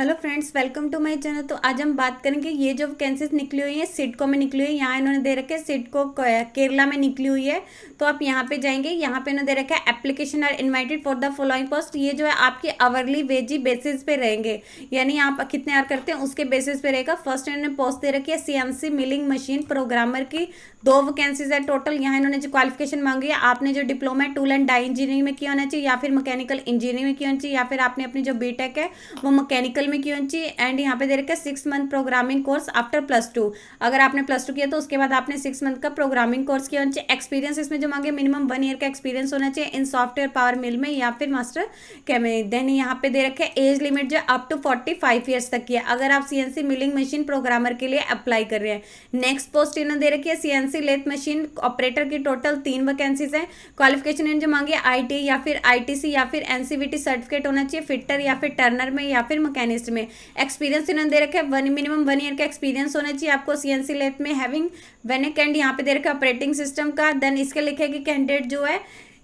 Hello friends, welcome to my channel. तो आज हम बात करेंगे ये जो वैकेंसीज निकली हुई है सिडको में निकली हुई है। यहाँ इन्होंने दे रखे है सिडको केरला में निकली हुई है। तो आप यहाँ पे जाएंगे, यहाँ पे इन्होंने दे रखा है application are invited for the following post. ये जो है आपकी आवरली वेजी बेसिस पे रहेंगे, यानी आप कितने आर करते हैं उसके बेसिस पे रहेगा। फर्स्ट इन्होंने पोस्ट दे रखी है सीएनसी मिलिंग मशीन प्रोग्रामर की, 2 वैकेंसीज है टोटल। यहाँ इन्होंने जो क्वालिफिकेशन मांगी है, आपने जो diploma tool and die engineering में किया होना चाहिए, या फिर मैकेनिकल इंजीनियरिंग में किया होना चाहिए, या फिर आपने अपनी जो बीटेक है वो मैकेनिकल में की होनी चाहिए। एंड यहाँ पे दे रखा है 6 मंथ प्रोग्रामिंग कोर्स आफ्टर +2। अगर आपने +2 किया तो उसके बाद आपने 6 मंथ का प्रोग्रामिंग कोर्स किया होना चाहिए। एक्सपीरियंस इसमें जो मांगे मिनिमम 1 ईयर का एक्सपीरियंस होना चाहिए इन सॉफ्टवेयर पावर मिल में या फिर मास्टर केमिस्ट्री। देन यहाँ पे दे रखे है एज लिमिट जो अप टू 45 ईयर्स तक की है, अगर आप सीएनसी मिलिंग मशीन प्रोग्रामर के लिए अप्लाई कर रहे हैं। नेक्स्ट पोस्ट इन्होंने दे रखी है सीएनसी लेथ मशीन ऑपरेटर की, टोटल 3 वैकेंसीज है। क्वालिफिकेशन इन्होंने जो मांगी है आईटी या फिर आईटीसी या फिर एनसीवीटी सर्टिफिकेट होना चाहिए, फिटर या फिर टर्नर में या फिर मैकेनिस्ट में। एक्सपीरियंस इन्होंने दे रखा है मिनिमम 1 ईयर का एक्सपीरियंस होना चाहिए आपको सीएनसी लेथ में हैविंग वेनेक। एंड यहाँ पे दे रखा है ऑपरेटिंग सिस्टम का। देन इसके लिखे कि कैंडिडेट जो है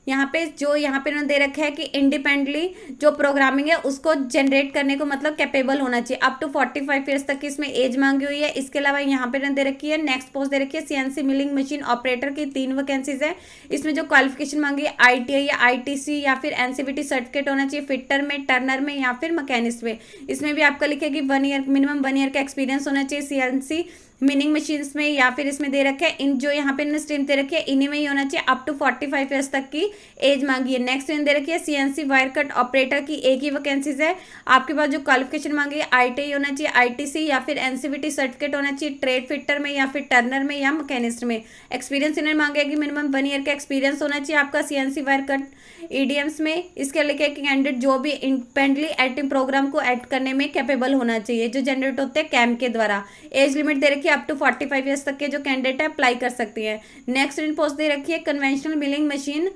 यहाँ पे इन्होंने दे रखा है कि इंडिपेंडेंटली जो प्रोग्रामिंग है उसको जनरेट करने को मतलब कैपेबल होना चाहिए। अप टू 45 ईयर्स तक की इसमें एज मांगी हुई है। इसके अलावा यहाँ पे दे रखी है नेक्स्ट पोस्ट दे रखी है सीएनसी मिलिंग मशीन ऑपरेटर की, 3 वैकेंसीज है। इसमें जो क्वालिफिकेशन मांगी है आईटीआई या आईटीसी या फिर एनसीवीटी सर्टिफिकेट होना चाहिए, फिटर में, टर्नर में या फिर मैकेनिस्ट में। इसमें भी आपका लिखेगी 1 ईयर मिनिमम 1 ईयर का एक्सपीरियंस होना चाहिए सीएनसी मिनिंग मशीन्स में, या फिर इसमें दे रखे हैं इन जो यहाँ पे इन्होंने स्ट्रीम दे रखी है इन्हीं में ही होना चाहिए। अप टू 45 ईयर्स तक की एज मांगी है। नेक्स्ट इन्होंने दे रखी है सीएनसी वायर कट ऑपरेटर की, एक ही वैकेंसीज है। आपके पास जो क्वालिफिकेशन मांगी है आईटीआई होना चाहिए, आईटीसी या फिर एनसीवीटी सर्टिफिकेट होना चाहिए, ट्रेड फिटर में या फिर टर्नर में या मैकेनिस्ट में। एक्सपीरियंस इन्होंने मांगे कि मिनिमम 1 ईयर का एक्सपीरियंस होना चाहिए आपका सीएनसी वायर कट ईडीएम्स में। इसके लिखे कि कैंडिडेट जो भी इंडिपेंडेंटली एडिटिंग प्रोग्राम को ऐड करने में कैपेबल होना चाहिए, जो जनरेट होते हैं कैम के द्वारा। एज लिमिट दे रखी है अप टू 45 ईयर्स तक के जो कैंडिडेट है अप्लाई कर सकती है। नेक्स्ट इन पोस्ट दे रखी है कन्वेंशनल मिलिंग मशीन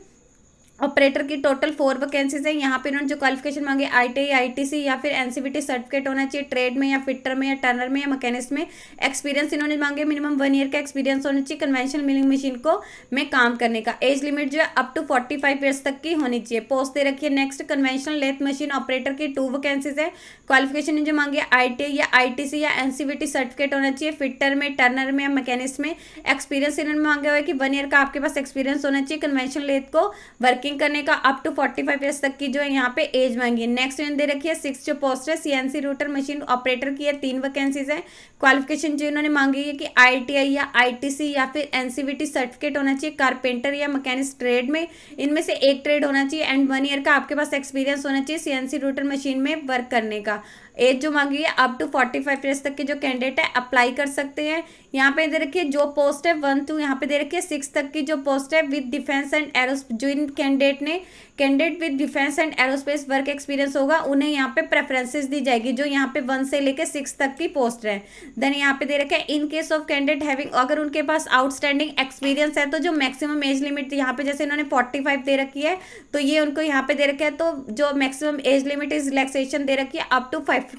ऑपरेटर की, टोटल 4 वैकेंसीज है। यहाँ पे इन्होंने जो क्वालिफिकेशन मांगे आईटीआई, आईटीसी या फिर एनसीवीटी सर्टिफिकेट होना चाहिए, ट्रेड में या फिटर में या टर्नर में या मैकेनिस्ट में। एक्सपीरियंस इन्होंने मांगे मिनिमम 1 ईयर का एक्सपीरियंस होना चाहिए कन्वेंशनल मिलिंग मशीन को में काम करने का। एज लिमिट जो है अप टू 45 ईयर्स तक की होनी चाहिए। पोस्ट दे रखी है next conventional lathe machine operator की, 2 वैकेंसीज है। क्वालिफिकेशन जो मांगे आईटीआई या आईटीसी या एनसीवीटी सर्टिफिकेट होना चाहिए, फिटर में, टर्नर में या मैकेनिस्ट में। एक्सपीरियंस इन्होंने मांगा हुआ है कि 1 ईयर का आपके पास एक्सपीरियंस होना चाहिए कन्वेंशनल लेथ को वर्किंग करने का। अप टू 45 ईयर्स तक की जो है यहाँ पे एज मांगी है। नेक्स्ट इन्होंने दे रखी है 6 जो पोस्ट है सीएनसी रूटर मशीन ऑपरेटर की है, 3 वैकेंसीज है। क्वालिफिकेशन जो इन्होंने मांगी है कि आईटीआई या आईटीसी या फिर एनसीवीटी सर्टिफिकेट होना चाहिए, कारपेंटर या मैकेनिस्ट ट्रेड में, इनमें से एक ट्रेड होना चाहिए। एंड 1 ईयर का आपके पास एक्सपीरियंस होना चाहिए सीएनसी रूटर मशीन में वर्क करने का। एज जो मांगी है अप टू 45 ईयर्स तक के जो कैंडिडेट है अप्लाई कर सकते हैं। यहाँ पे दे रखिए जो पोस्ट है 1 to यहाँ पे दे रखिए 6 तक की जो पोस्ट है विद डिफेंस एंड एरोस्पेस। जो इन candidate with defence and aerospace work experience होगा उन्हें यहाँ पे प्रेफरेंसेस दी जाएगी, जो यहाँ पे 1 से लेके 6 तक की पोस्ट है। देन यहाँ पे दे रखा है in case of candidate having, अगर उनके पास आउटस्टैंडिंग एक्सपीरियंस है तो जो मैक्सिमम एज लिमिट यहाँ पे जैसे इन्होंने 45 दे रखी है तो ये उनको यहाँ पे दे रखा है, तो जो maximum age limit is relaxation दे रखी है अप टू 50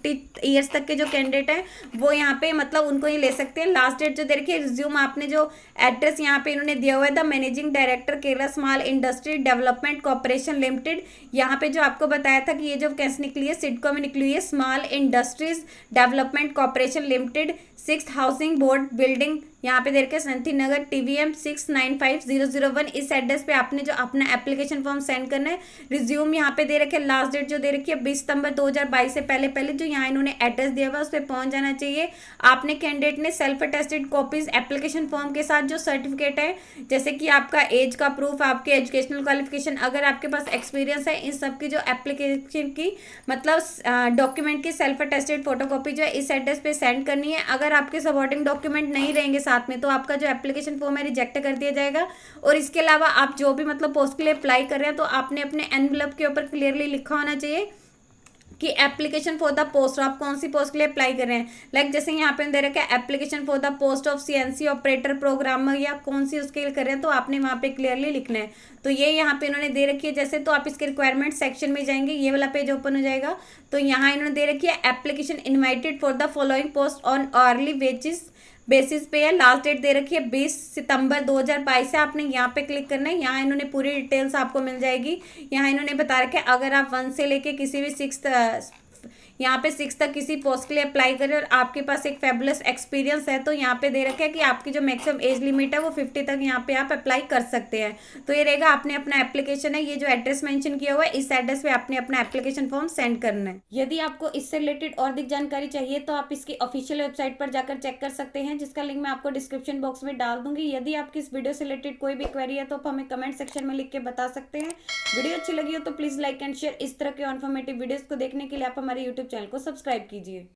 ईयर्स तक के जो कैंडिडेट हैं वो यहाँ पे मतलब उनको ये ले सकते हैं। लास्ट डेट जो दे रखी है रिज्यूम, आपने जो एड्रेस यहाँ पे इन्होंने दिया हुआ है the managing director Kerala small industry development corporation limited. यहाँ पे जो आपको बताया था कि ये जो वैकेंसी निकली है सिडको में निकली हुई है small industries development corporation limited, 6th housing board building, यहाँ पे देर के संती नगर TVM 695001। इस एड्रेस पे आपने जो अपना एप्लीकेशन फॉर्म सेंड करना है। रिज्यूम यहाँ पे दे रखे, लास्ट डेट जो दे रखी है 20 सितंबर 2022 से पहले जो यहाँ इन्होंने एड्रेस दिया हुआ है उस पर पहुंच जाना चाहिए। आपने कैंडिडेट ने self attested copies application form के साथ जो सर्टिफिकेट है, जैसे कि आपका एज का प्रूफ, आपके एजुकेशनल क्वालिफिकेशन, अगर आपके पास एक्सपीरियंस है, इन सब की जो एप्लीकेशन की मतलब डॉक्यूमेंट की सेल्फ अटेस्टेड फोटोकॉपी जो है इस एड्रेस पे सेंड करनी है। अगर आपके सपोर्टिंग डॉक्यूमेंट नहीं रहेंगे साथ में तो आपका जो एप्लीकेशन फॉर्म है रिजेक्ट कर दिया जाएगा। और इसके अलावा आप जो भी मतलब पोस्ट के लिए अप्लाई कर रहे हैं तो आपने अपने एनवलप के ऊपर क्लियरली लिखा होना चाहिए कि एप्लीकेशन फॉर द पोस्ट, आप कौन सी पोस्ट के लिए अप्लाई कर रहे हैं। लाइक जैसे यहाँ पे दे रखा है application for the post of CNC operator programmer, या कौन सी उसके लिए कर रहे हैं तो आपने वहाँ पे क्लियरली लिखना है। तो ये यहाँ पे इन्होंने दे रखी है जैसे, तो आप इसके रिक्वायरमेंट सेक्शन में जाएंगे, ये वाला पेज ओपन हो जाएगा। तो यहाँ इन्होंने दे रखी है application invited for the following post on early wages basis पे है। लास्ट डेट दे रखी है 20 सितंबर 2022 से। आपने यहाँ पे क्लिक करना है, यहाँ इन्होंने पूरी डिटेल्स आपको मिल जाएगी। यहाँ इन्होंने बता रखा है अगर आप 1 से लेके किसी भी 6 यहाँ पे 6 तक किसी पोस्ट के लिए अप्लाई करें और आपके पास एक फेबुलस एक्सपीरियंस है तो यहाँ पे दे रखा है कि आपकी जो मैक्सिमम एज लिमिट है वो 50 तक यहाँ पे आप अप्लाई कर सकते हैं। तो ये रहेगा, आपने अपना एप्लीकेशन है, ये जो एड्रेस मेंशन किया हुआ है इस एड्रेस पे आपने अपना एप्लीकेशन फॉर्म सेंड करना है। यदि आपको इससे रिलेटेड और अधिक जानकारी चाहिए तो आप इसकी ऑफिशियल वेबसाइट पर जाकर चेक कर सकते हैं, जिसका लिंक मैं आपको डिस्क्रिप्शन बॉक्स में डाल दूंगी। यदि आपकी इस वीडियो से रिलेटेड कोई भी क्वेरी है तो आप हमें कमेंट सेक्शन में लिख के बता सकते हैं। वीडियो अच्छी लगी हो तो प्लीज लाइक एंड शेयर। इस तरह के इन्फॉर्मेटिव वीडियोस को देखने के लिए आप हमारे यूट्यूब चैनल को सब्सक्राइब कीजिए।